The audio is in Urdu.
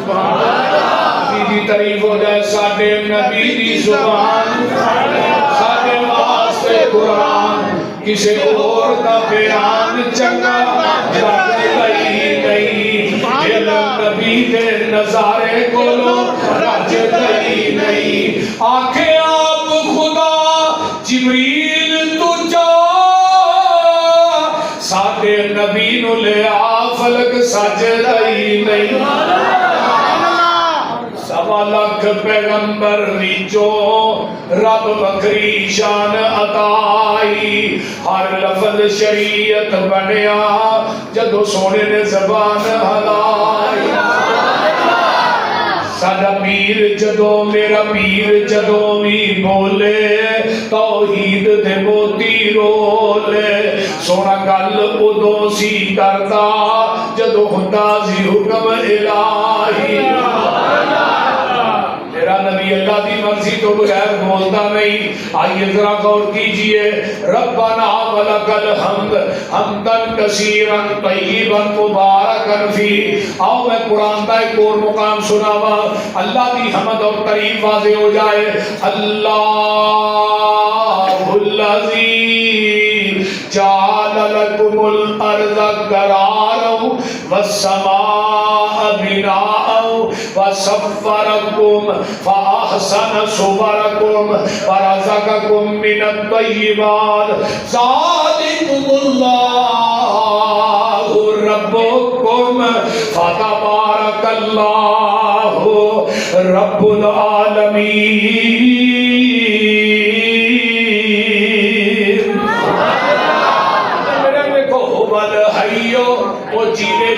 نبی دی تعریف ہو جائے ساڈے نبی دی زبان ساڈے واسطے قرآن کسے اور دا بیان چنگا لگدا ہی نہیں علم نبی دے نظارے کولو رجدا ہی نہیں آکھے آپ خدا جبریل تو جا ساڈے نبی نو لے آ فلک سجدا ہی نہیں سوا لاکھ پیغمبر وچوں رب بکری شان عطائی ہر لفظ شریعت بنیا جدو سونے نے زبان ہلائی ساڈا پیر جدو میرا پیر جدو بھی بولے توحید دے موتی رولے سونا گل ادو سی کرتا جدو ہوندا سی حکم الہی میرا نبی اللہ کی مرضی تو بغیر بولتا نہیں آئیے ذرا غور کیجئے ربنا ولک الحمد حمدا کثیرا طیبا مبارکا فی آؤ میں قرآن کا ایک اور مقام سناوا اللہ کی حمد اور تعریف واضح ہو جائے اللہ الذی جعل لکم الارض قرارا والسماء بناء وصفركم فأحسن صوركم ورزقكم من الطيبات ذلكم الله ربكم فتبارك الله رب العالمين میرے کو هو الحي وہ جینے